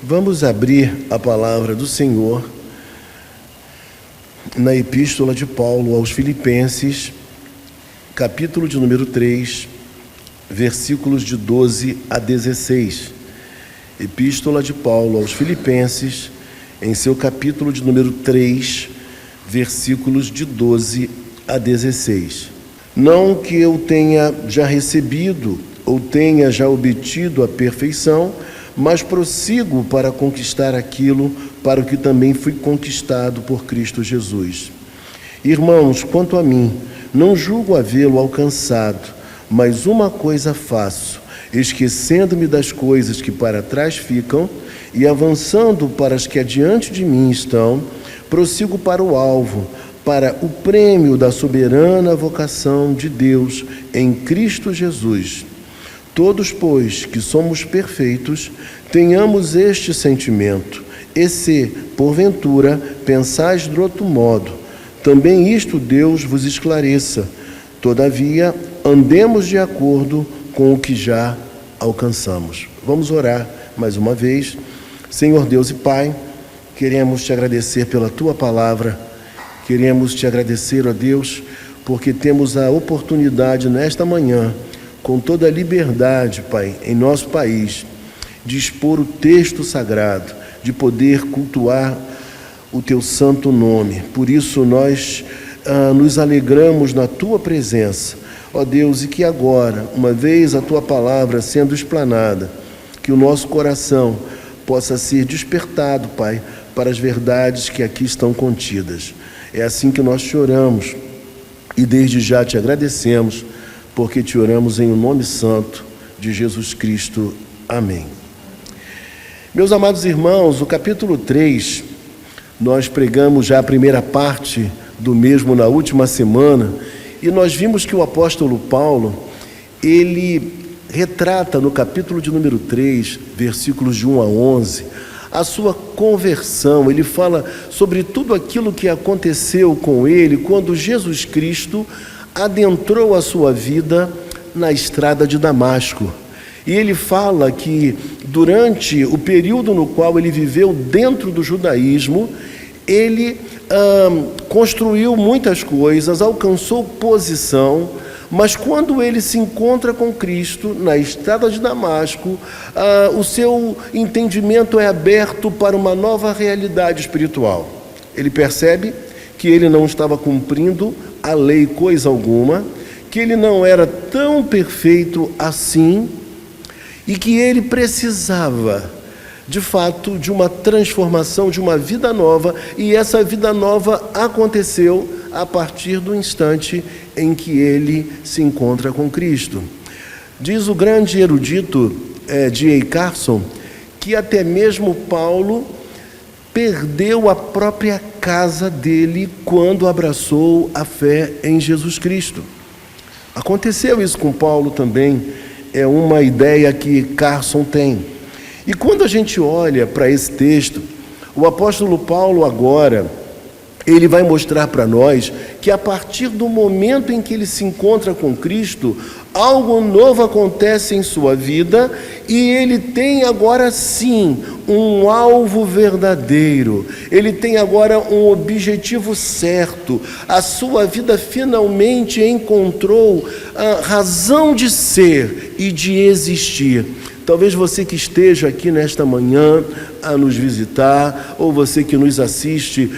Vamos abrir a palavra do Senhor na Epístola de Paulo aos Filipenses, capítulo de número 3, versículos de 12 a 16. Epístola de Paulo aos Filipenses, em seu capítulo de número 3, versículos de 12 a 16. Não que eu tenha já recebido ou tenha já obtido a perfeição, mas prossigo para conquistar aquilo para o que também fui conquistado por Cristo Jesus. Irmãos, quanto a mim, não julgo havê-lo alcançado, mas uma coisa faço, esquecendo-me das coisas que para trás ficam e avançando para as que adiante de mim estão, prossigo para o alvo, para o prêmio da soberana vocação de Deus em Cristo Jesus. Todos, pois, que somos perfeitos, tenhamos este sentimento, e se, porventura, pensais de outro modo, também isto Deus vos esclareça. Todavia, andemos de acordo com o que já alcançamos. Vamos orar mais uma vez. Senhor Deus e Pai, queremos te agradecer pela Tua palavra, queremos te agradecer, ó Deus, porque temos a oportunidade nesta manhã, com toda a liberdade, Pai, em nosso país, de expor o texto sagrado, de poder cultuar o Teu santo nome. Por isso nós nos alegramos na Tua presença, ó Deus, e que agora, uma vez a Tua palavra sendo explanada, que o nosso coração possa ser despertado, Pai, para as verdades que aqui estão contidas. É assim que nós te oramos e desde já te agradecemos, porque te oramos em o nome santo de Jesus Cristo. Amém. Meus amados irmãos, o capítulo 3, nós pregamos já a primeira parte do mesmo na última semana, e nós vimos que o apóstolo Paulo, ele retrata no capítulo de número 3, versículos de 1 a 11, a sua conversão. Ele fala sobre tudo aquilo que aconteceu com ele quando Jesus Cristo adentrou a sua vida na estrada de Damasco. E ele fala que durante o período no qual ele viveu dentro do judaísmo, ele construiu muitas coisas, alcançou posição, mas quando ele se encontra com Cristo na estrada de Damasco, o seu entendimento é aberto para uma nova realidade espiritual. Ele percebe que ele não estava cumprindo a lei coisa alguma, que ele não era tão perfeito assim e que ele precisava, de fato, de uma transformação, de uma vida nova, e essa vida nova aconteceu a partir do instante em que ele se encontra com Cristo. Diz o grande erudito D.A. Carson que até mesmo Paulo perdeu a própria casa dele quando abraçou a fé em Jesus Cristo. Aconteceu isso com Paulo também, é uma ideia que Carson tem. E quando a gente olha para esse texto, o apóstolo Paulo agora, ele vai mostrar para nós que a partir do momento em que ele se encontra com Cristo, algo novo acontece em sua vida e ele tem agora sim um alvo verdadeiro, ele tem agora um objetivo certo, a sua vida finalmente encontrou a razão de ser e de existir. Talvez você que esteja aqui nesta manhã a nos visitar, ou você que nos assiste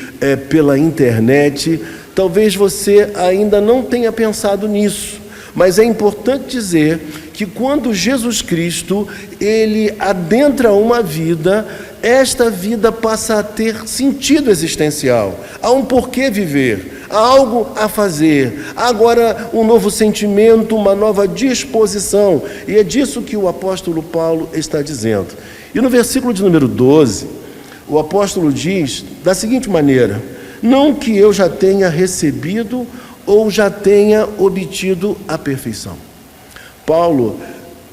pela internet, talvez você ainda não tenha pensado nisso, mas é importante dizer que quando Jesus Cristo, ele adentra uma vida, esta vida passa a ter sentido existencial, há um porquê viver, há algo a fazer, há agora um novo sentimento, uma nova disposição, e é disso que o apóstolo Paulo está dizendo. E no versículo de número 12, o apóstolo diz da seguinte maneira: não que eu já tenha recebido ou já tenha obtido a perfeição. Paulo,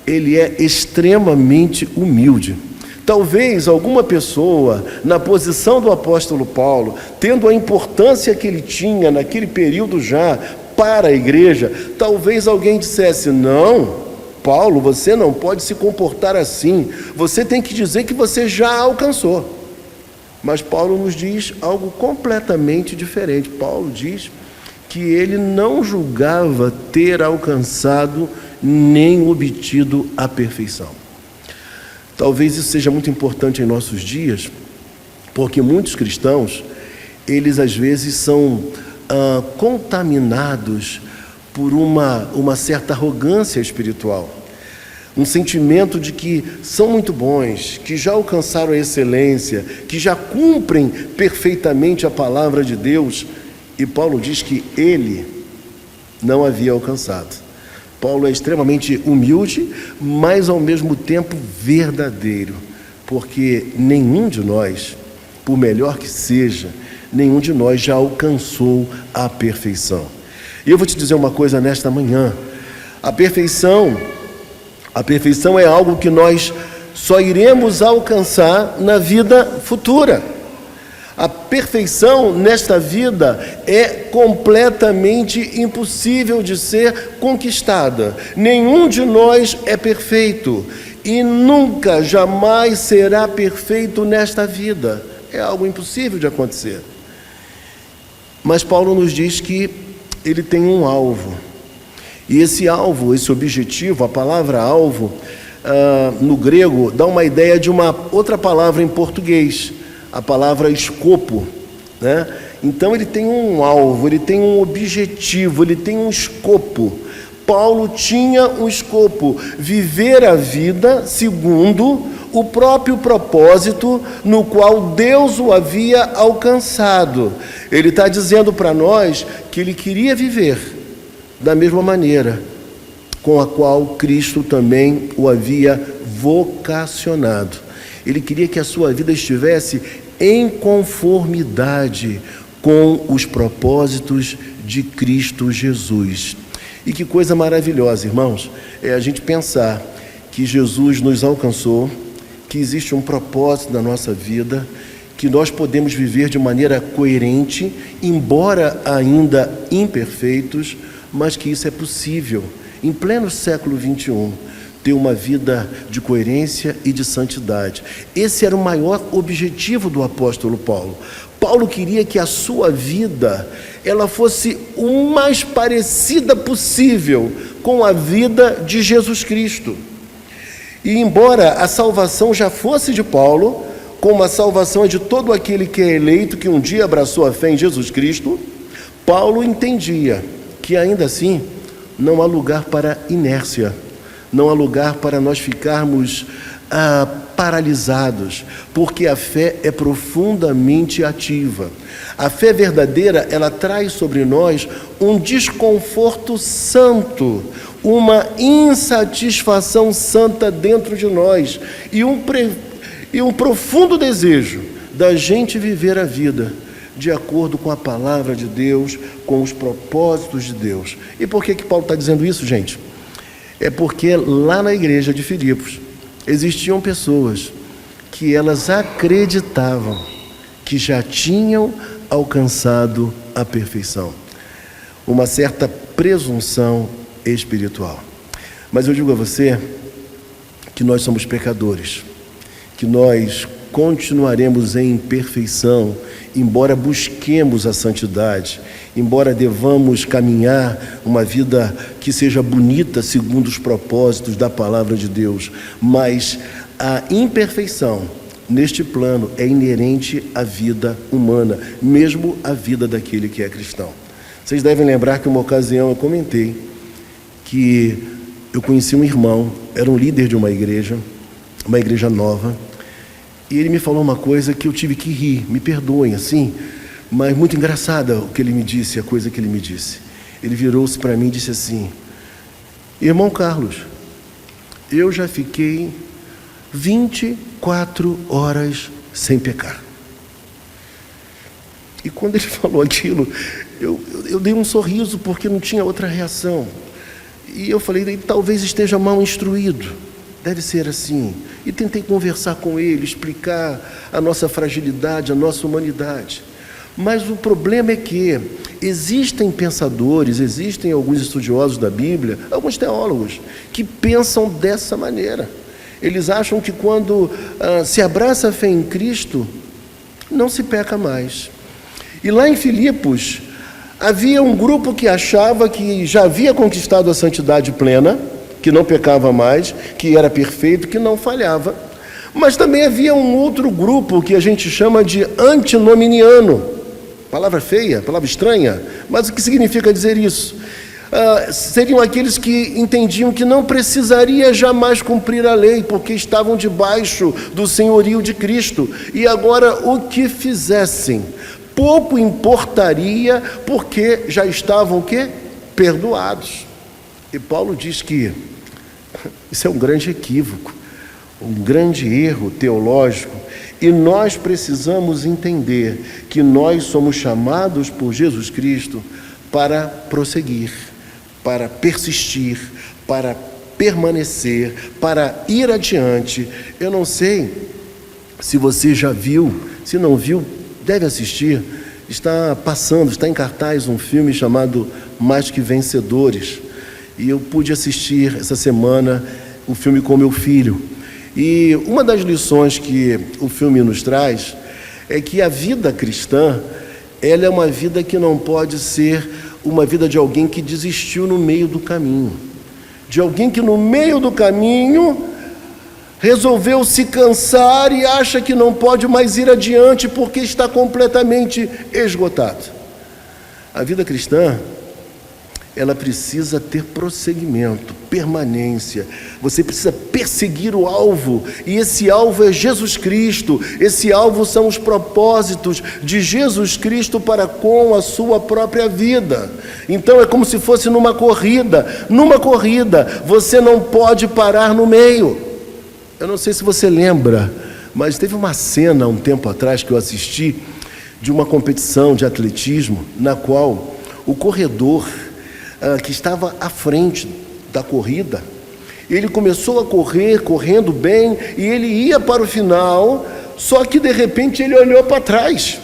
ele é extremamente humilde. Talvez alguma pessoa, na posição do apóstolo Paulo, tendo a importância que ele tinha naquele período já para a igreja, talvez alguém dissesse: não, Paulo, você não pode se comportar assim, você tem que dizer que você já alcançou. Mas Paulo nos diz algo completamente diferente. Paulo diz que ele não julgava ter alcançado nem obtido a perfeição. Talvez isso seja muito importante em nossos dias, porque muitos cristãos, eles às vezes são contaminados por uma certa arrogância espiritual, um sentimento de que são muito bons, que já alcançaram a excelência, que já cumprem perfeitamente a palavra de Deus, e Paulo diz que ele não havia alcançado. Paulo é extremamente humilde, mas ao mesmo tempo verdadeiro, porque nenhum de nós, por melhor que seja, nenhum de nós já alcançou a perfeição. E eu vou te dizer uma coisa nesta manhã: a perfeição é algo que nós só iremos alcançar na vida futura. A perfeição nesta vida é completamente impossível de ser conquistada. Nenhum de nós é perfeito e nunca, jamais será perfeito nesta vida. É algo impossível de acontecer. Mas Paulo nos diz que ele tem um alvo. E esse alvo, esse objetivo, a palavra alvo, no grego, dá uma ideia de uma outra palavra em português, a palavra escopo, né? Então ele tem um alvo, ele tem um objetivo, ele tem um escopo. Paulo tinha um escopo: viver a vida segundo o próprio propósito no qual Deus o havia alcançado. Ele está dizendo para nós que ele queria viver da mesma maneira com a qual Cristo também o havia vocacionado. Ele queria que a sua vida estivesse em conformidade com os propósitos de Cristo Jesus. E que coisa maravilhosa, irmãos, é a gente pensar que Jesus nos alcançou, que existe um propósito na nossa vida, que nós podemos viver de maneira coerente, embora ainda imperfeitos, mas que isso é possível, em pleno século XXI, ter uma vida de coerência e de santidade. Esse era o maior objetivo do apóstolo Paulo. Paulo queria que a sua vida ela fosse o mais parecida possível com a vida de Jesus Cristo. E embora a salvação já fosse de Paulo, como a salvação é de todo aquele que é eleito, que um dia abraçou a fé em Jesus Cristo, Paulo entendia que ainda assim não há lugar para inércia, não há lugar para nós ficarmos paralisados, porque a fé é profundamente ativa. A fé verdadeira, ela traz sobre nós um desconforto santo, uma insatisfação santa dentro de nós e um profundo desejo da gente viver a vida de acordo com a palavra de Deus, com os propósitos de Deus. E por que Paulo está dizendo isso, gente? É porque lá na igreja de Filipos existiam pessoas que elas acreditavam que já tinham alcançado a perfeição, uma certa presunção espiritual. Mas eu digo a você que nós somos pecadores, que nós continuaremos em imperfeição, embora busquemos a santidade, embora devamos caminhar uma vida que seja bonita segundo os propósitos da palavra de Deus, mas a imperfeição neste plano é inerente à vida humana, mesmo à vida daquele que é cristão. Vocês devem lembrar que uma ocasião eu comentei que eu conheci um irmão, era um líder de uma igreja nova, e ele me falou uma coisa que eu tive que rir, me perdoem assim, mas muito engraçada o que ele me disse, a coisa que ele me disse. Ele virou-se para mim e disse assim: irmão Carlos, eu já fiquei 24 horas sem pecar. E quando ele falou aquilo, eu dei um sorriso porque não tinha outra reação. E eu falei, talvez esteja mal instruído, deve ser assim. E tentei conversar com ele, explicar a nossa fragilidade, a nossa humanidade. Mas o problema é que existem pensadores, existem alguns estudiosos da Bíblia, alguns teólogos, que pensam dessa maneira. Eles acham que quando se abraça a fé em Cristo, não se peca mais. E lá em Filipos, havia um grupo que achava que já havia conquistado a santidade plena, que não pecava mais, que era perfeito, que não falhava. Mas também havia um outro grupo que a gente chama de antinominiano. Palavra feia, palavra estranha, mas o que significa dizer isso? Seriam aqueles que entendiam que não precisaria jamais cumprir a lei, porque estavam debaixo do senhorio de Cristo, e agora o que fizessem pouco importaria, porque já estavam o quê? Perdoados. E Paulo diz que isso é um grande equívoco, um grande erro teológico, e nós precisamos entender que nós somos chamados por Jesus Cristo para prosseguir, para persistir, para permanecer, para ir adiante. Eu não sei se você já viu, se não viu, deve assistir. Está passando, está em cartaz um filme chamado Mais Que Vencedores. E eu pude assistir essa semana o filme com meu filho. E uma das lições que o filme nos traz é que a vida cristã, ela é uma vida que não pode ser uma vida de alguém que desistiu no meio do caminho. De alguém que no meio do caminho resolveu se cansar e acha que não pode mais ir adiante porque está completamente esgotado. A vida cristã, ela precisa ter prosseguimento, permanência. Você precisa perseguir o alvo, e esse alvo é Jesus Cristo. Esse alvo são os propósitos de Jesus Cristo para com a sua própria vida. Então é como se fosse numa corrida. Numa corrida, você não pode parar no meio. Eu não sei se você lembra, mas teve uma cena um tempo atrás que eu assisti de uma competição de atletismo, na qual o corredor que estava à frente da corrida, ele começou a correr, correndo bem, e ele ia para o final, só que de repente ele olhou para trás.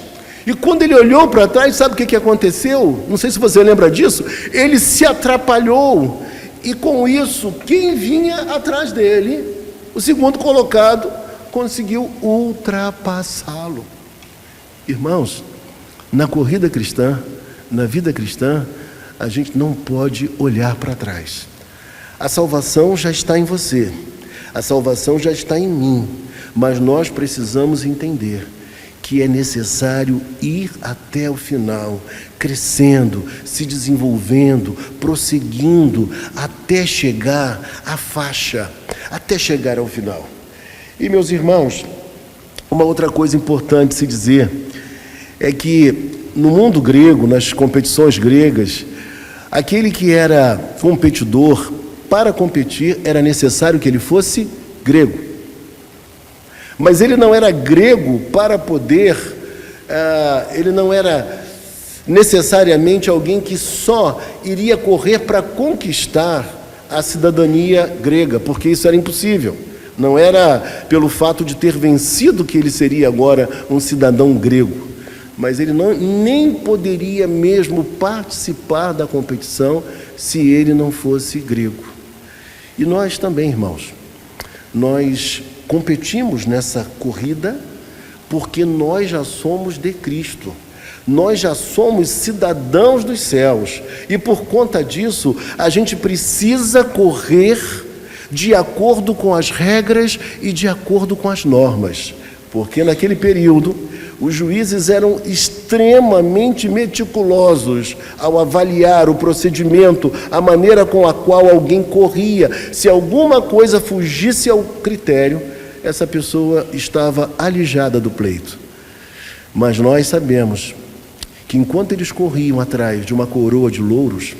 E quando ele olhou para trás, sabe o que aconteceu? Não sei se você lembra disso. Ele se atrapalhou, e com isso, quem vinha atrás dele, o segundo colocado, conseguiu ultrapassá-lo. Irmãos, na corrida cristã, na vida cristã, a gente não pode olhar para trás. A salvação já está em você, a salvação já está em mim, mas nós precisamos entender que é necessário ir até o final, crescendo, se desenvolvendo, prosseguindo, até chegar à faixa, até chegar ao final. E, meus irmãos, uma outra coisa importante se dizer é que no mundo grego, nas competições gregas, aquele que era competidor, para competir, era necessário que ele fosse grego. Mas ele não era grego para poder, ele não era necessariamente alguém que só iria correr para conquistar a cidadania grega, porque isso era impossível. Não era pelo fato de ter vencido que ele seria agora um cidadão grego. Mas ele nem poderia mesmo participar da competição se ele não fosse grego. E nós também, irmãos, nós competimos nessa corrida porque nós já somos de Cristo. Nós já somos cidadãos dos céus. E por conta disso, a gente precisa correr de acordo com as regras e de acordo com as normas. Porque naquele período, os juízes eram extremamente meticulosos ao avaliar o procedimento, a maneira com a qual alguém corria. Se alguma coisa fugisse ao critério, essa pessoa estava alijada do pleito. Mas nós sabemos que enquanto eles corriam atrás de uma coroa de louros,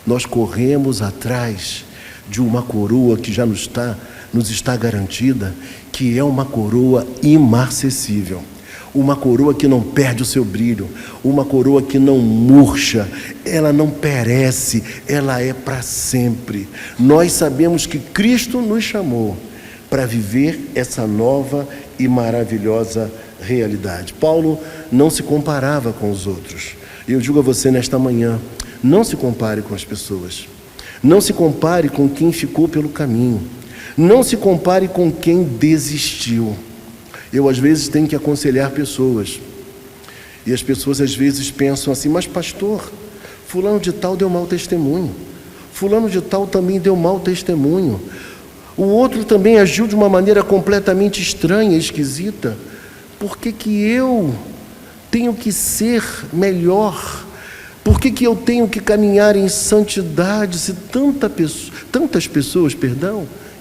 nós corremos atrás de uma coroa que já nos está garantida, que é uma coroa imarcessível. Uma coroa que não perde o seu brilho, uma coroa que não murcha, ela não perece, ela é para sempre. Nós sabemos que Cristo nos chamou para viver essa nova e maravilhosa realidade. Paulo, não se comparava com os outros. E eu digo a você nesta manhã, não se compare com as pessoas. Não se compare com quem ficou pelo caminho. Não se compare com quem desistiu. Eu, às vezes, tenho que aconselhar pessoas. E as pessoas, às vezes, pensam assim, mas pastor, fulano de tal deu mau testemunho. Fulano de tal também deu mau testemunho. O outro também agiu de uma maneira completamente estranha, esquisita. Por que que eu tenho que ser melhor? Por que que eu tenho que caminhar em santidade se tantas pessoas,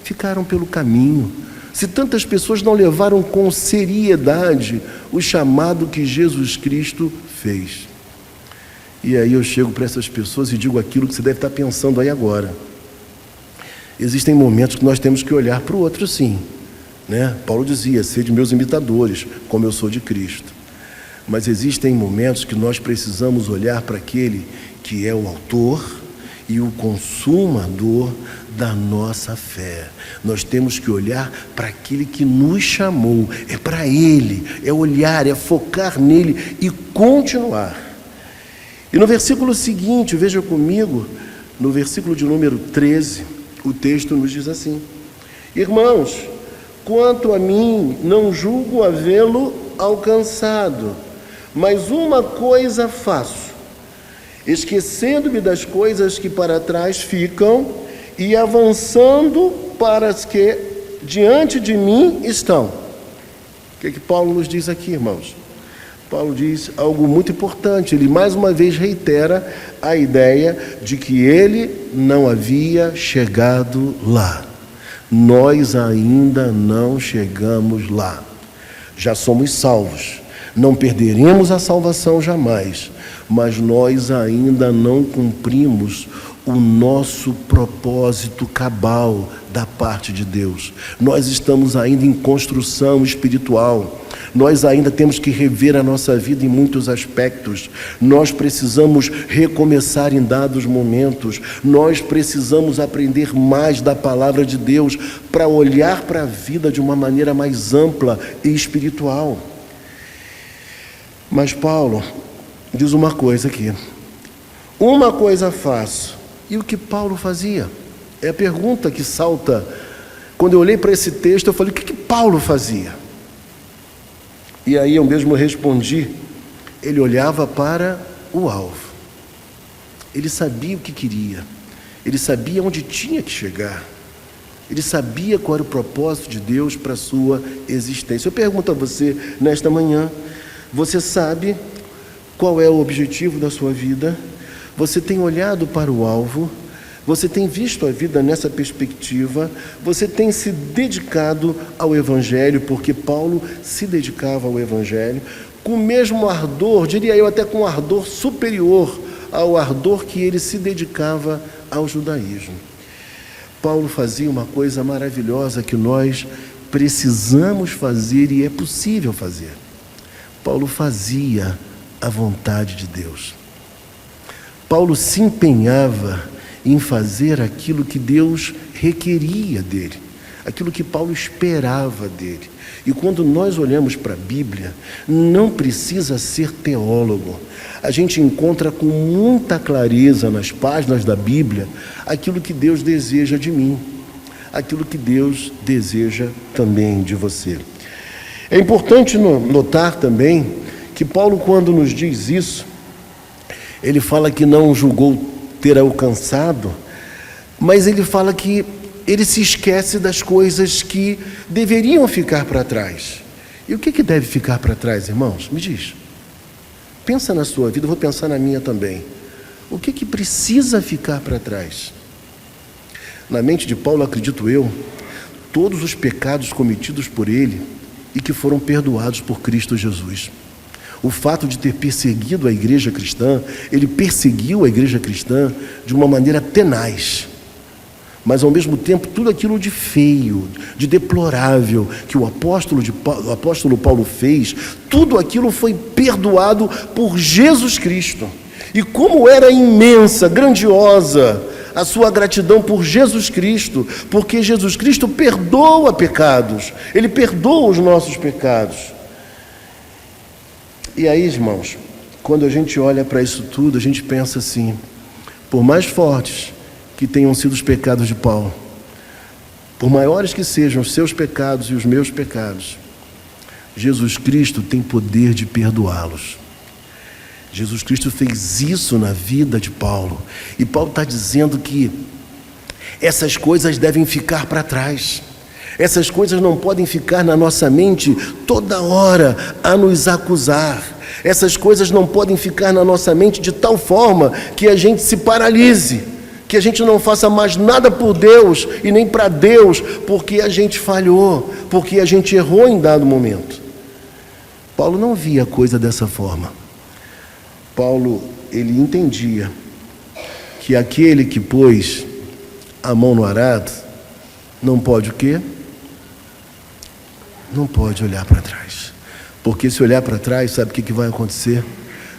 ficaram pelo caminho? Se tantas pessoas não levaram com seriedade o chamado que Jesus Cristo fez? E aí eu chego para essas pessoas e digo aquilo que você deve estar pensando aí agora. Existem momentos que nós temos que olhar para o outro, sim, né? Paulo dizia, sede meus imitadores, como eu sou de Cristo. Mas existem momentos que nós precisamos olhar para aquele que é o autor e o consumador da nossa fé. Nós temos que olhar para aquele que nos chamou, é para ele, é olhar, é focar nele e continuar. E no versículo seguinte, veja comigo, no versículo de número 13, o texto nos diz assim: irmãos, quanto a mim, não julgo havê-lo alcançado, mas uma coisa faço, esquecendo-me das coisas que para trás ficam e avançando para as que diante de mim estão. O que Paulo nos diz aqui, irmãos? Paulo diz algo muito importante. Ele mais uma vez reitera a ideia de que ele não havia chegado lá. Nós ainda não chegamos lá. Já somos salvos. Não perderemos a salvação jamais, mas nós ainda não cumprimos o nosso propósito cabal da parte de Deus. Nós estamos ainda em construção espiritual. Nós ainda temos que rever a nossa vida em muitos aspectos. Nós precisamos recomeçar em dados momentos. Nós precisamos aprender mais da palavra de Deus para olhar para a vida de uma maneira mais ampla e espiritual. Mas Paulo diz uma coisa aqui: uma coisa faço. E o que Paulo fazia? É a pergunta que salta. Quando eu olhei para esse texto, eu falei, o que Paulo fazia? E aí eu mesmo respondi, ele olhava para o alvo. Ele sabia o que queria. Ele sabia onde tinha que chegar. Ele sabia qual era o propósito de Deus para a sua existência. Eu pergunto a você, nesta manhã, você sabe qual é o objetivo da sua vida? Você tem olhado para o alvo? Você tem visto a vida nessa perspectiva? Você tem se dedicado ao Evangelho, porque Paulo se dedicava ao Evangelho, com o mesmo ardor, diria eu até com um ardor superior ao ardor que ele se dedicava ao judaísmo. Paulo fazia uma coisa maravilhosa que nós precisamos fazer e é possível fazer. Paulo fazia a vontade de Deus. Paulo se empenhava em fazer aquilo que Deus requeria dele, aquilo que Paulo esperava dele. E quando nós olhamos para a Bíblia, não precisa ser teólogo. A gente encontra com muita clareza nas páginas da Bíblia aquilo que Deus deseja de mim, aquilo que Deus deseja também de você. É importante notar também que Paulo, quando nos diz isso, ele fala que não julgou ter alcançado, mas ele fala que ele se esquece das coisas que deveriam ficar para trás. E o que deve ficar para trás, irmãos? Me diz. Pensa na sua vida, eu vou pensar na minha também. O que precisa ficar para trás? Na mente de Paulo, acredito eu, todos os pecados cometidos por ele e que foram perdoados por Cristo Jesus. O fato de ter perseguido a igreja cristã, ele perseguiu a igreja cristã de uma maneira tenaz, mas ao mesmo tempo tudo aquilo de feio, de deplorável que o apóstolo Paulo fez, tudo aquilo foi perdoado por Jesus Cristo. E como era imensa, grandiosa a sua gratidão por Jesus Cristo, porque Jesus Cristo perdoa pecados, ele perdoa os nossos pecados. E aí, irmãos, quando a gente olha para isso tudo, a gente pensa assim: por mais fortes que tenham sido os pecados de Paulo, por maiores que sejam os seus pecados e os meus pecados, Jesus Cristo tem poder de perdoá-los. Jesus Cristo fez isso na vida de Paulo. E Paulo está dizendo que essas coisas devem ficar para trás. Essas coisas não podem ficar na nossa mente toda hora a nos acusar. Essas coisas não podem ficar na nossa mente de tal forma que a gente se paralise, que a gente não faça mais nada por Deus e nem para Deus, porque a gente falhou, porque a gente errou em dado momento. Paulo não via a coisa dessa forma. Paulo, ele entendia que aquele que pôs a mão no arado não pode o quê? Não pode olhar para trás. Porque se olhar para trás, sabe o que vai acontecer?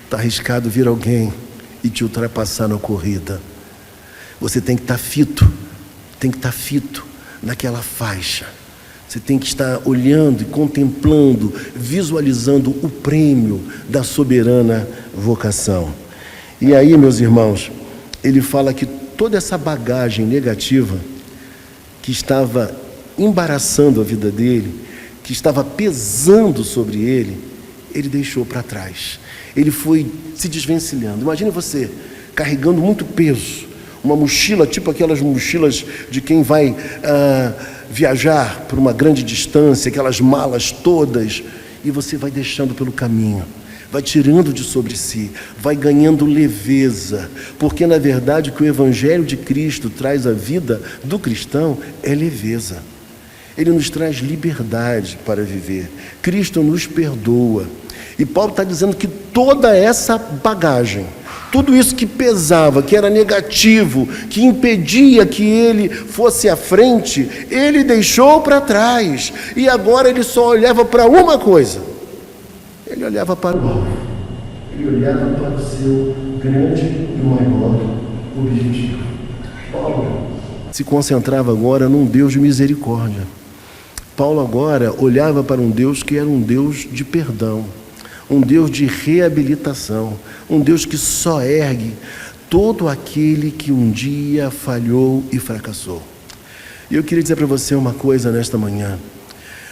Está arriscado vir alguém e te ultrapassar na corrida. Você tem que estar fito, naquela faixa. Você tem que estar olhando e contemplando, visualizando o prêmio da soberana vocação. E aí, meus irmãos, ele fala que toda essa bagagem negativa que estava embaraçando a vida dele, que estava pesando sobre ele, ele deixou para trás. Ele foi se desvencilhando. Imagine você carregando muito peso, uma mochila, tipo aquelas mochilas de quem vai viajar por uma grande distância, aquelas malas todas, e você vai deixando pelo caminho, vai tirando de sobre si, vai ganhando leveza, porque na verdade o que o Evangelho de Cristo traz à vida do cristão é leveza. Ele nos traz liberdade para viver. Cristo nos perdoa. E Paulo está dizendo que toda essa bagagem, tudo isso que pesava, que era negativo, que impedia que ele fosse à frente, ele deixou para trás. E agora ele só olhava para uma coisa. Ele olhava para o alvo. Ele olhava para o seu grande e maior objetivo. Paulo se concentrava agora num Deus de misericórdia. Paulo agora olhava para um Deus que era um Deus de perdão, um Deus de reabilitação, um Deus que só ergue todo aquele que um dia falhou e fracassou. E eu queria dizer para você uma coisa nesta manhã.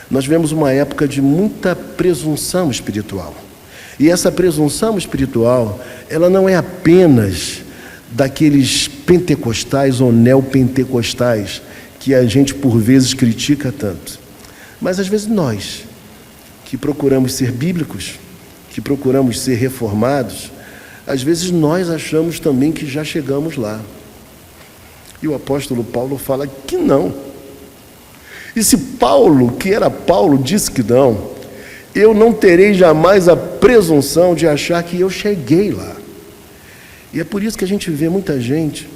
Nós vivemos uma época de muita presunção espiritual. E essa presunção espiritual, ela não é apenas daqueles pentecostais ou neopentecostais que a gente por vezes critica tanto. Mas às vezes nós, que procuramos ser bíblicos, que procuramos ser reformados, às vezes nós achamos também que já chegamos lá. E o apóstolo Paulo fala que não. E se Paulo, que era Paulo, disse que não, eu não terei jamais a presunção de achar que eu cheguei lá. E é por isso que a gente vê muita gente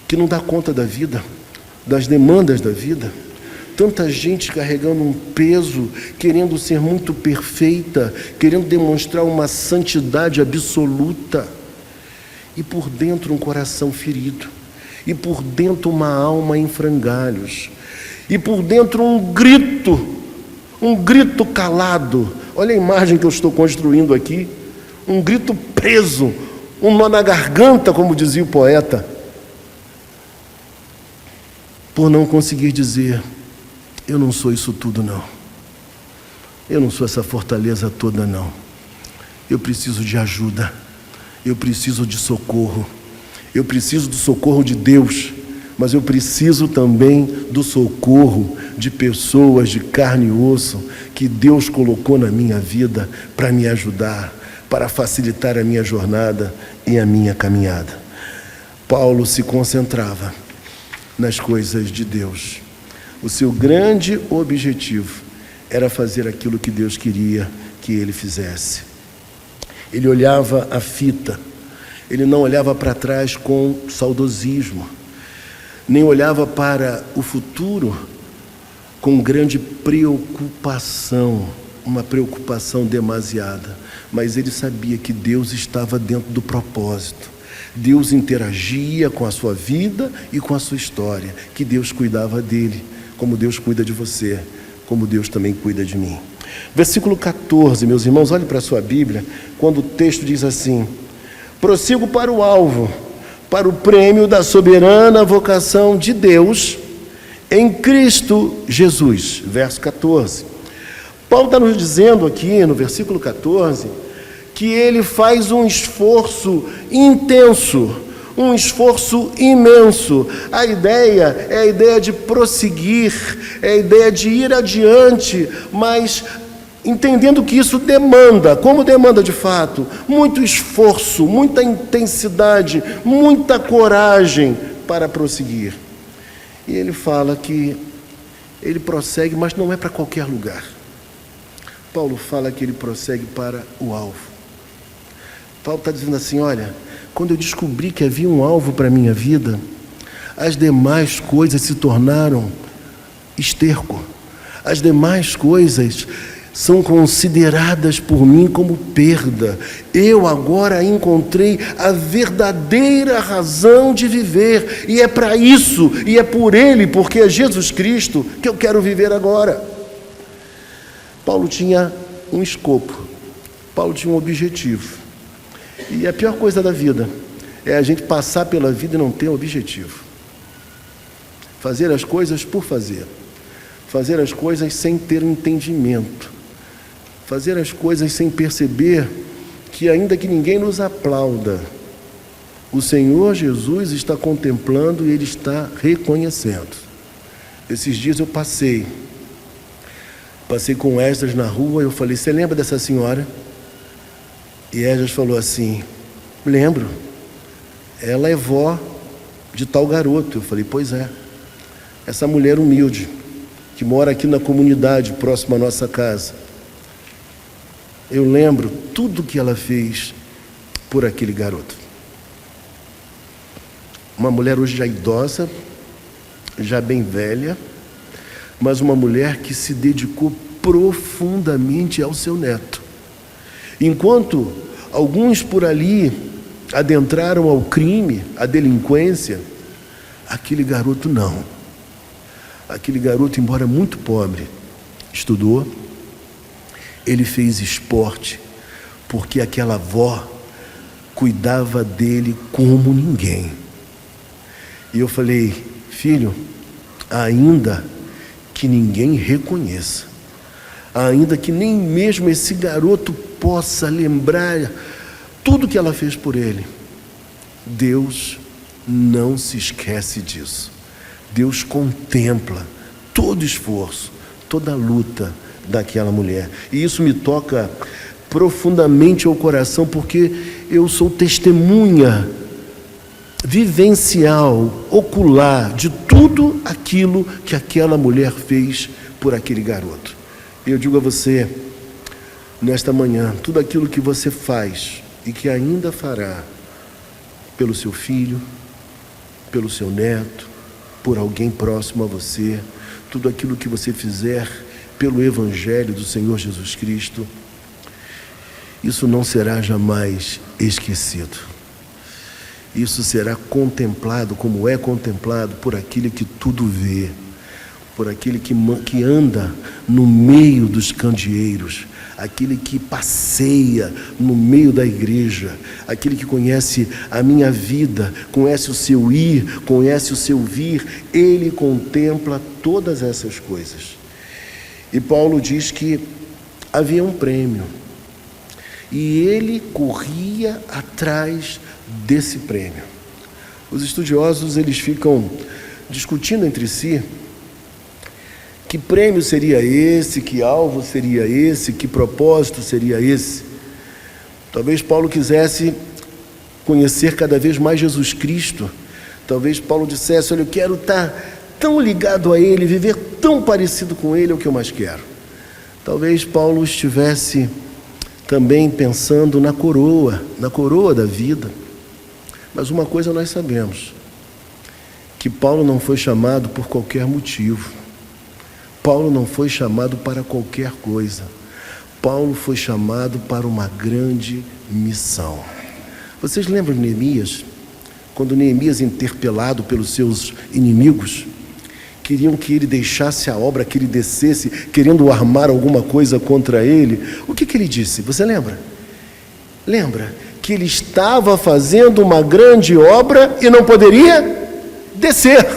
que não dá conta da vida, das demandas da vida. Tanta gente carregando um peso, querendo ser muito perfeita, querendo demonstrar uma santidade absoluta. E por dentro um coração ferido. E por dentro uma alma em frangalhos. E por dentro um grito calado. Olha a imagem que eu estou construindo aqui. Um grito preso, um nó na garganta, como dizia o poeta. Por não conseguir dizer: eu não sou isso tudo não. Eu não sou essa fortaleza toda não. Eu preciso de ajuda. Eu preciso de socorro. Eu preciso do socorro de Deus. Mas eu preciso também do socorro de pessoas de carne e osso que Deus colocou na minha vida para me ajudar, para facilitar a minha jornada e a minha caminhada. Paulo se concentrava nas coisas de Deus. O seu grande objetivo era fazer aquilo que Deus queria que ele fizesse. Ele olhava a fita, ele não olhava para trás com saudosismo, nem olhava para o futuro com grande preocupação, uma preocupação demasiada, mas ele sabia que Deus estava dentro do propósito. Deus interagia com a sua vida e com a sua história, que Deus cuidava dele, como Deus cuida de você, como Deus também cuida de mim. Versículo 14, meus irmãos, olhem para a sua Bíblia, quando o texto diz assim: prossigo para o alvo, para o prêmio da soberana vocação de Deus em Cristo Jesus. Verso 14. Paulo está nos dizendo aqui, no versículo 14, que ele faz um esforço intenso, um esforço imenso. A ideia é a ideia de prosseguir, é a ideia de ir adiante, mas entendendo que isso demanda, como demanda de fato, muito esforço, muita intensidade, muita coragem para prosseguir. E ele fala que ele prossegue, mas não é para qualquer lugar. Paulo fala que ele prossegue para o alvo. Paulo está dizendo assim: olha, quando eu descobri que havia um alvo para a minha vida, as demais coisas se tornaram esterco. As demais coisas são consideradas por mim como perda. Eu agora encontrei a verdadeira razão de viver, e é para isso, e é por Ele, porque é Jesus Cristo, que eu quero viver agora. Paulo tinha um escopo, Paulo tinha um objetivo, e a pior coisa da vida é a gente passar pela vida e não ter um objetivo. Fazer as coisas por fazer, fazer as coisas sem ter um entendimento, fazer as coisas sem perceber que, ainda que ninguém nos aplauda, o Senhor Jesus está contemplando e Ele está reconhecendo. Esses dias eu passei com Esdras na rua e eu falei: você lembra dessa senhora? E Esdras falou assim: lembro, ela é vó de tal garoto. Eu falei: pois é, essa mulher humilde, que mora aqui na comunidade, próximo à nossa casa. Eu lembro tudo que ela fez por aquele garoto. Uma mulher hoje já idosa, já bem velha, mas uma mulher que se dedicou profundamente ao seu neto. Enquanto alguns por ali adentraram ao crime, à delinquência, aquele garoto não. Aquele garoto, embora muito pobre, estudou, ele fez esporte, porque aquela avó cuidava dele como ninguém. E eu falei: filho, ainda que ninguém reconheça, ainda que nem mesmo esse garoto possa lembrar tudo que ela fez por ele, Deus não se esquece disso. Deus contempla todo esforço, toda luta daquela mulher. E isso me toca profundamente ao coração, porque eu sou testemunha vivencial, ocular, de tudo aquilo que aquela mulher fez por aquele garoto. Eu digo a você, nesta manhã, tudo aquilo que você faz e que ainda fará pelo seu filho, pelo seu neto, por alguém próximo a você, tudo aquilo que você fizer pelo Evangelho do Senhor Jesus Cristo, isso não será jamais esquecido. Isso será contemplado, como é contemplado por aquele que tudo vê, por aquele que anda no meio dos candeeiros, aquele que passeia no meio da igreja, aquele que conhece a minha vida, conhece o seu ir, conhece o seu vir. Ele contempla todas essas coisas. E Paulo diz que havia um prêmio, e ele corria atrás desse prêmio. Os estudiosos, eles ficam discutindo entre si que prêmio seria esse, que alvo seria esse, que propósito seria esse. Talvez Paulo quisesse conhecer cada vez mais Jesus Cristo. Talvez Paulo dissesse: olha, eu quero estar tão ligado a Ele, viver tão parecido com Ele, é o que eu mais quero. Talvez Paulo estivesse também pensando na coroa da vida. Mas uma coisa nós sabemos, que Paulo não foi chamado por qualquer motivo. Paulo não foi chamado para qualquer coisa. Paulo foi chamado para uma grande missão. Vocês lembram de Neemias? Quando Neemias, interpelado pelos seus inimigos, queriam que ele deixasse a obra, que ele descesse, querendo armar alguma coisa contra ele. O que ele disse? Você lembra? Lembra que ele estava fazendo uma grande obra e não poderia descer.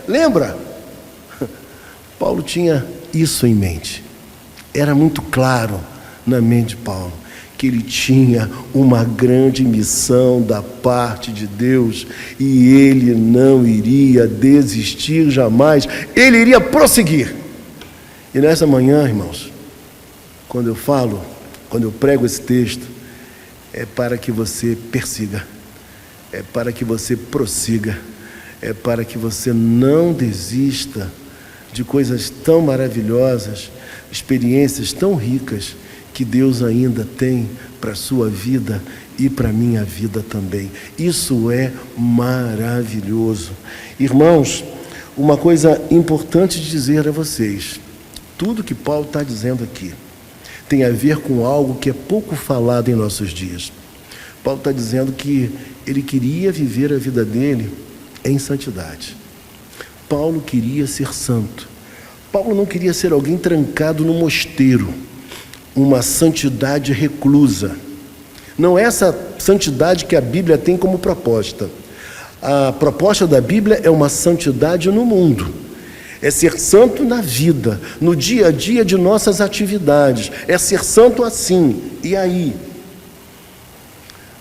Lembra? Paulo tinha isso em mente. Era muito claro na mente de Paulo que ele tinha uma grande missão da parte de Deus e ele não iria desistir jamais, ele iria prosseguir. E nessa manhã, irmãos, quando eu prego esse texto, é para que você persiga, é para que você prossiga, é para que você não desista de coisas tão maravilhosas, experiências tão ricas que Deus ainda tem para a sua vida e para a minha vida também. Isso é maravilhoso. Irmãos, uma coisa importante de dizer a vocês, tudo que Paulo está dizendo aqui tem a ver com algo que é pouco falado em nossos dias. Paulo está dizendo que ele queria viver a vida dele em santidade. Paulo queria ser santo. Paulo não queria ser alguém trancado no mosteiro, uma santidade reclusa. Não é essa santidade que a Bíblia tem como proposta. A proposta da Bíblia é uma santidade no mundo. É ser santo na vida, no dia a dia de nossas atividades. É ser santo assim, e aí?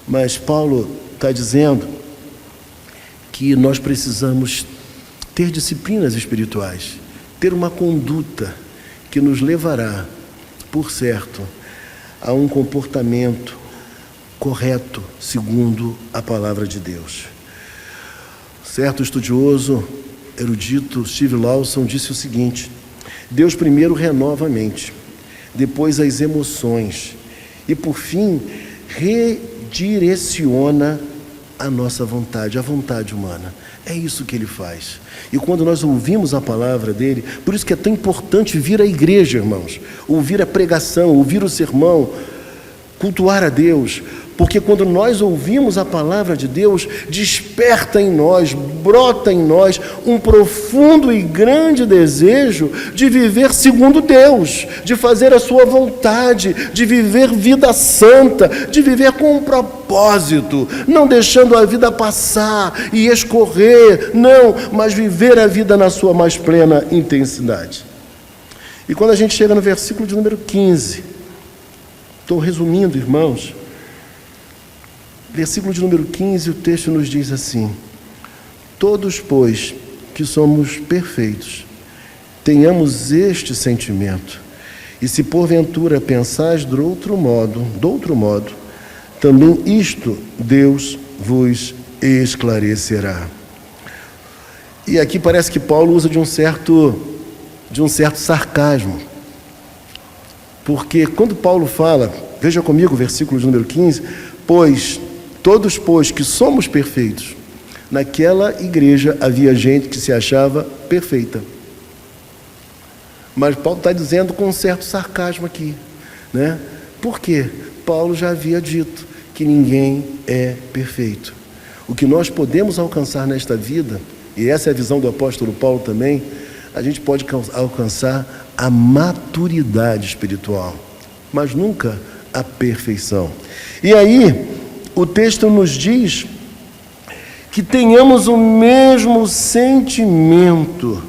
Mas Paulo está dizendo que nós precisamos ter disciplinas espirituais, ter uma conduta que nos levará, por certo, a um comportamento correto, segundo a palavra de Deus. Certo estudioso, erudito, Steve Lawson, disse o seguinte: Deus primeiro renova a mente, depois as emoções e, por fim, redireciona a nossa vontade, a vontade humana. É isso que ele faz. E quando nós ouvimos a palavra dele, por isso que é tão importante vir à igreja, irmãos, ouvir a pregação, ouvir o sermão, cultuar a Deus, porque quando nós ouvimos a palavra de Deus, desperta em nós, brota em nós um profundo e grande desejo de viver segundo Deus, de fazer a sua vontade, de viver vida santa, de viver com um propósito, não deixando a vida passar e escorrer, não, mas viver a vida na sua mais plena intensidade. E quando a gente chega no versículo de número 15, estou resumindo, irmãos, versículo de número 15, o texto nos diz assim: todos, pois, que somos perfeitos, tenhamos este sentimento, e se porventura pensais de outro modo, também isto Deus vos esclarecerá. E aqui parece que Paulo usa de um certo sarcasmo, porque quando Paulo fala, veja comigo o versículo de número 15, todos, pois, que somos perfeitos. Naquela igreja havia gente que se achava perfeita. Mas Paulo está dizendo com um certo sarcasmo aqui, né? Por quê? Paulo já havia dito que ninguém é perfeito. O que nós podemos alcançar nesta vida, e essa é a visão do apóstolo Paulo também, a gente pode alcançar a maturidade espiritual, mas nunca a perfeição. E aí, o texto nos diz que tenhamos o mesmo sentimento.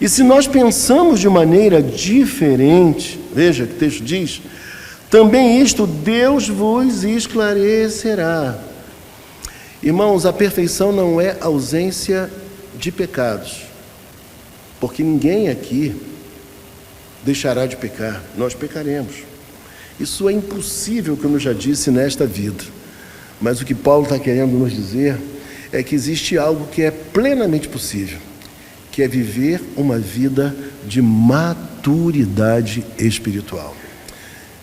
E se nós pensamos de maneira diferente, veja que o texto diz, também isto Deus vos esclarecerá. Irmãos, a perfeição não é ausência de pecados, porque ninguém aqui deixará de pecar, nós pecaremos. Isso é impossível, como eu já disse, nesta vida. Mas o que Paulo está querendo nos dizer é que existe algo que é plenamente possível, que é viver uma vida de maturidade espiritual.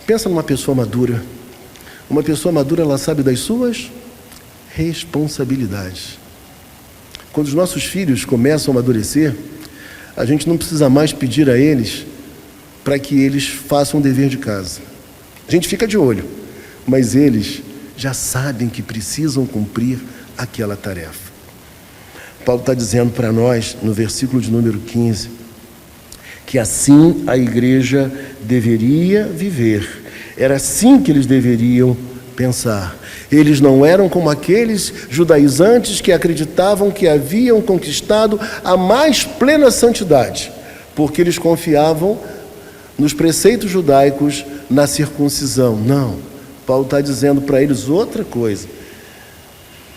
Pensa numa pessoa madura. Uma pessoa madura, ela sabe das suas responsabilidades. Quando os nossos filhos começam a amadurecer, a gente não precisa mais pedir a eles para que eles façam o dever de casa. A gente fica de olho, mas eles já sabem que precisam cumprir aquela tarefa. Paulo está dizendo para nós, no versículo de número 15, que assim a igreja deveria viver. Era assim que eles deveriam pensar. Eles não eram como aqueles judaizantes que acreditavam que haviam conquistado a mais plena santidade, porque eles confiavam nos preceitos judaicos, na circuncisão. Não, Paulo está dizendo para eles outra coisa.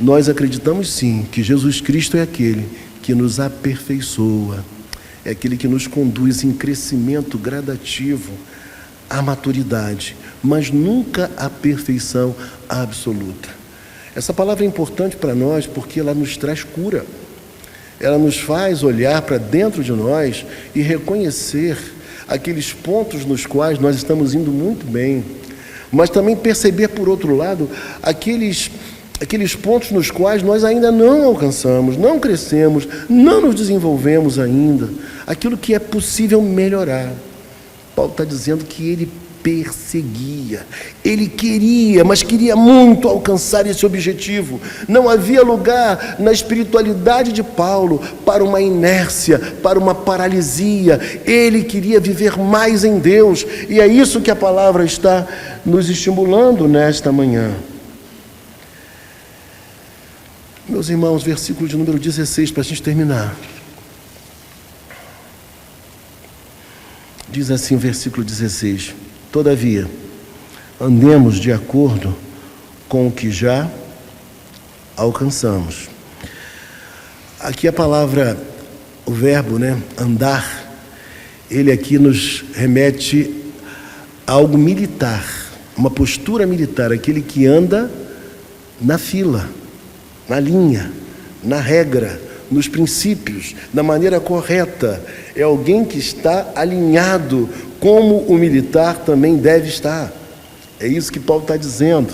Nós acreditamos sim que Jesus Cristo é aquele que nos aperfeiçoa, é aquele que nos conduz em crescimento gradativo à maturidade, mas nunca à perfeição absoluta. Essa palavra é importante para nós porque ela nos traz cura. Ela nos faz olhar para dentro de nós e reconhecer aqueles pontos nos quais nós estamos indo muito bem, mas também perceber, por outro lado, aqueles pontos nos quais nós ainda não alcançamos, não crescemos, não nos desenvolvemos ainda, aquilo que é possível melhorar. Paulo está dizendo que ele perseguia, ele queria, mas queria muito alcançar esse objetivo. Não havia lugar na espiritualidade de Paulo para uma inércia, para uma paralisia. Ele queria viver mais em Deus, e é isso que a palavra está nos estimulando nesta manhã. Meus irmãos, versículo de número 16, para a gente terminar. Diz assim o versículo 16: todavia, andemos de acordo com o que já alcançamos. Aqui a palavra, o verbo, andar, ele aqui nos remete a algo militar, uma postura militar, aquele que anda na fila, na linha, na regra, nos princípios, da maneira correta. É alguém que está alinhado, como o militar também deve estar. É isso que Paulo está dizendo.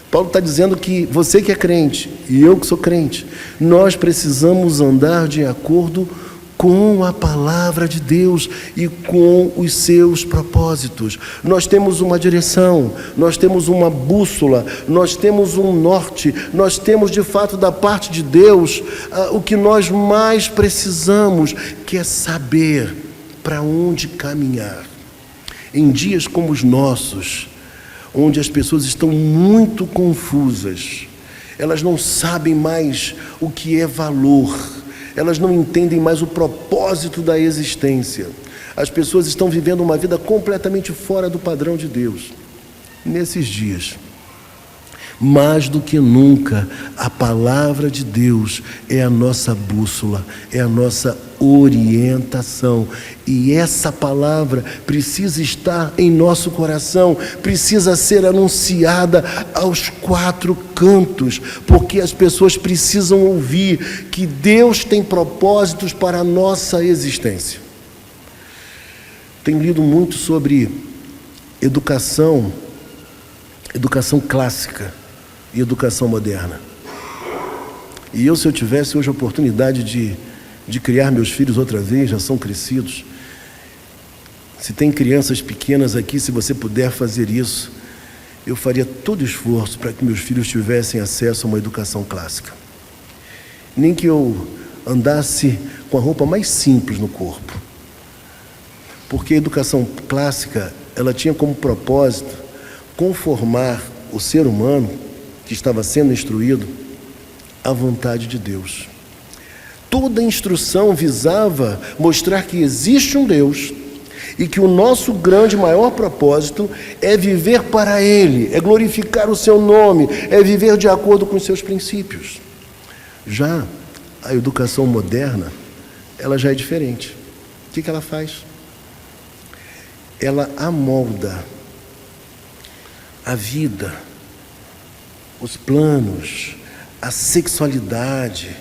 Paulo está dizendo que você que é crente, e eu que sou crente, nós precisamos andar de acordo com a palavra de Deus e com os seus propósitos. Nós temos uma direção, nós temos uma bússola, nós temos um norte, nós temos de fato da parte de Deus o que nós mais precisamos, que é saber para onde caminhar. Em dias como os nossos, onde as pessoas estão muito confusas, elas não sabem mais o que é valor, elas não entendem mais o propósito da existência. As pessoas estão vivendo uma vida completamente fora do padrão de Deus. Nesses dias, mais do que nunca, a palavra de Deus é a nossa bússola, é a nossa orientação. E essa palavra precisa estar em nosso coração, precisa ser anunciada aos quatro cantos, porque as pessoas precisam ouvir que Deus tem propósitos para a nossa existência. Tenho lido muito sobre educação clássica e educação moderna. E eu, se eu tivesse hoje a oportunidade de criar meus filhos outra vez, já são crescidos. Se tem crianças pequenas aqui, se você puder fazer isso, eu faria todo o esforço para que meus filhos tivessem acesso a uma educação clássica. Nem que eu andasse com a roupa mais simples no corpo. Porque a educação clássica, ela tinha como propósito conformar o ser humano que estava sendo instruído à vontade de Deus. Toda a instrução visava mostrar que existe um Deus e que o nosso grande, maior propósito é viver para Ele, é glorificar o Seu nome, é viver de acordo com os seus princípios. Já a educação moderna, ela já é diferente. O que ela faz? Ela amolda a vida, os planos, a sexualidade,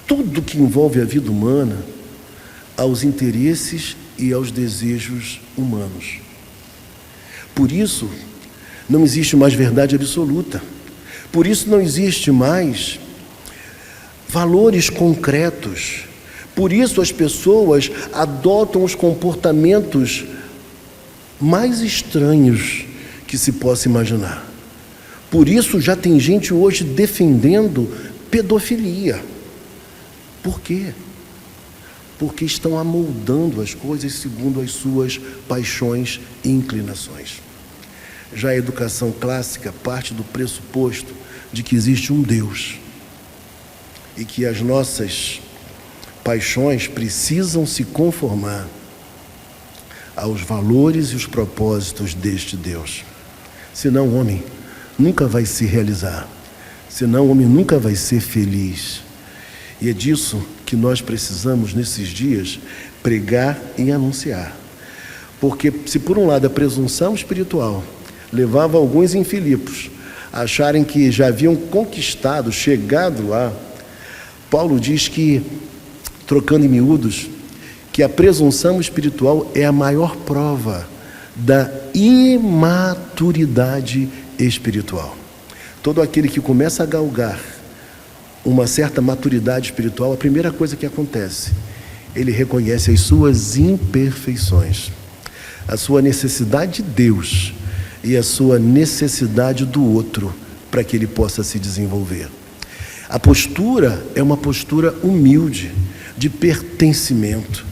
tudo que envolve a vida humana, aos interesses e aos desejos humanos. Por isso, não existe mais verdade absoluta. Por isso, não existe mais valores concretos. Por isso, as pessoas adotam os comportamentos mais estranhos que se possa imaginar. Por isso, já tem gente hoje defendendo pedofilia. Por quê? porque estão amoldando as coisas segundo as suas paixões e inclinações. Já a educação clássica parte do pressuposto de que existe um Deus e que as nossas paixões precisam se conformar aos valores e os propósitos deste Deus. Senão o homem nunca vai se realizar, senão o homem nunca vai ser feliz. E é disso que nós precisamos nesses dias pregar e anunciar. Porque se por um lado a presunção espiritual levava alguns em Filipos a acharem que já haviam conquistado, chegado lá, Paulo diz que, trocando em miúdos, que a presunção espiritual é a maior prova da imaturidade espiritual. Todo aquele que começa a galgar uma certa maturidade espiritual, a primeira coisa que acontece, ele reconhece as suas imperfeições, a sua necessidade de Deus e a sua necessidade do outro para que ele possa se desenvolver. A postura é uma postura humilde, de pertencimento.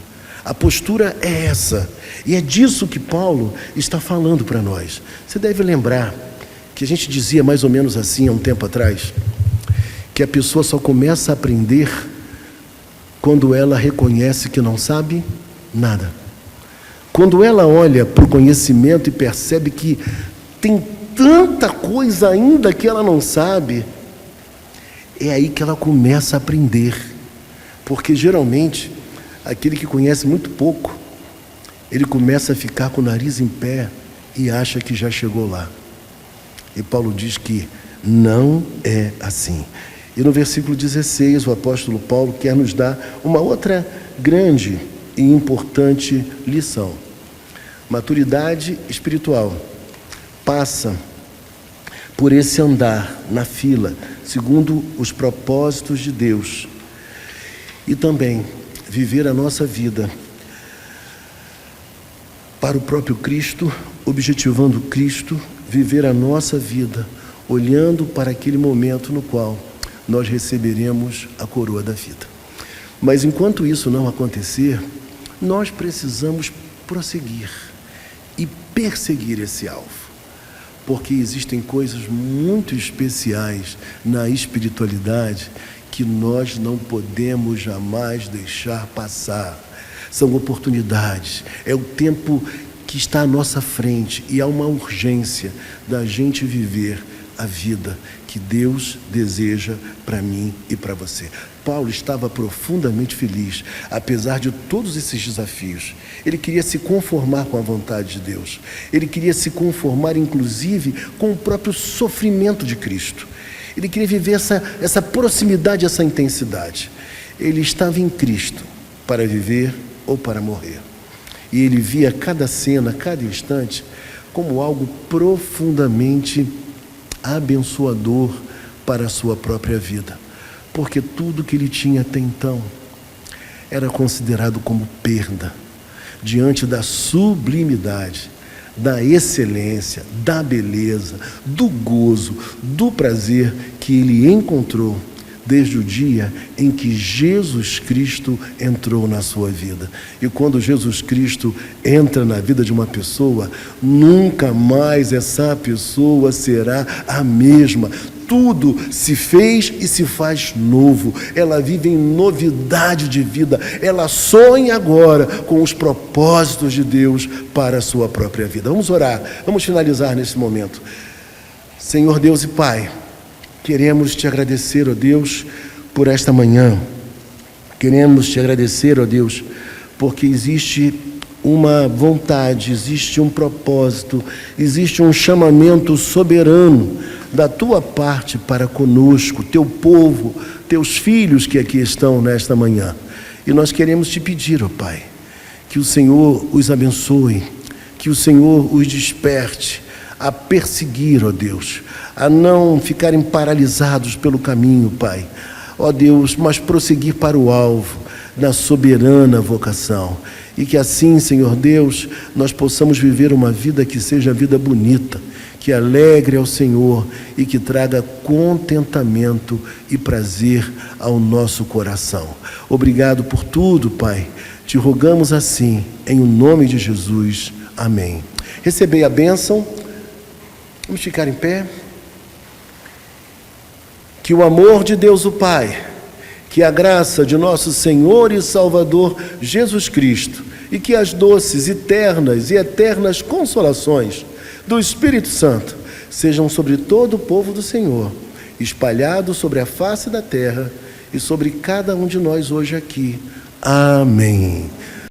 A postura é essa, e é disso que Paulo está falando para nós. Você deve lembrar que a gente dizia mais ou menos assim há um tempo atrás, que a pessoa só começa a aprender quando ela reconhece que não sabe nada. Quando ela olha para o conhecimento e percebe que tem tanta coisa ainda que ela não sabe, é aí que ela começa a aprender. Porque geralmente, aquele que conhece muito pouco, ele começa a ficar com o nariz em pé e acha que já chegou lá. E Paulo diz que não é assim. E no versículo 16, o apóstolo Paulo quer nos dar uma outra grande e importante lição. Maturidade espiritual passa por esse andar na fila, segundo os propósitos de Deus, e também viver a nossa vida para o próprio Cristo, objetivando Cristo, viver a nossa vida olhando para aquele momento no qual nós receberemos a coroa da vida. Mas enquanto isso não acontecer, nós precisamos prosseguir e perseguir esse alvo, porque existem coisas muito especiais na espiritualidade que nós não podemos jamais deixar passar. São oportunidades, é o tempo que está à nossa frente e há uma urgência da gente viver a vida que Deus deseja para mim e para você. Paulo estava profundamente feliz, apesar de todos esses desafios. Ele queria se conformar com a vontade de Deus. Ele queria se conformar, inclusive, com o próprio sofrimento de Cristo. Ele queria viver essa proximidade, essa intensidade. Ele estava em Cristo para viver ou para morrer. E ele via cada cena, cada instante, como algo profundamente abençoador para a sua própria vida, porque tudo que ele tinha até então era considerado como perda diante da sublimidade, da excelência, da beleza, do gozo, do prazer que ele encontrou desde o dia em que Jesus Cristo entrou na sua vida. E quando Jesus Cristo entra na vida de uma pessoa, nunca mais essa pessoa será a mesma. Tudo se fez e se faz novo. Ela vive em novidade de vida. Ela sonha agora com os propósitos de Deus para a sua própria vida. Vamos orar, vamos finalizar nesse momento. Senhor Deus e Pai, queremos te agradecer, ó Deus, por esta manhã. Queremos te agradecer, ó Deus, porque existe uma vontade, existe um propósito, existe um chamamento soberano da tua parte para conosco, teu povo, teus filhos que aqui estão nesta manhã. E nós queremos te pedir, ó Pai, que o Senhor os abençoe, que o Senhor os desperte a perseguir, ó Deus, a não ficarem paralisados pelo caminho, Pai, ó Deus, mas prosseguir para o alvo da soberana vocação. E que assim, Senhor Deus, nós possamos viver uma vida que seja vida bonita, que alegre ao Senhor e que traga contentamento e prazer ao nosso coração. Obrigado por tudo, Pai. Te rogamos assim, em o nome de Jesus. Amém. Recebei a bênção. Vamos ficar em pé. Que o amor de Deus o Pai, que a graça de nosso Senhor e Salvador Jesus Cristo e que as doces, eternas e eternas consolações do Espírito Santo sejam sobre todo o povo do Senhor, espalhados sobre a face da terra e sobre cada um de nós hoje aqui. Amém.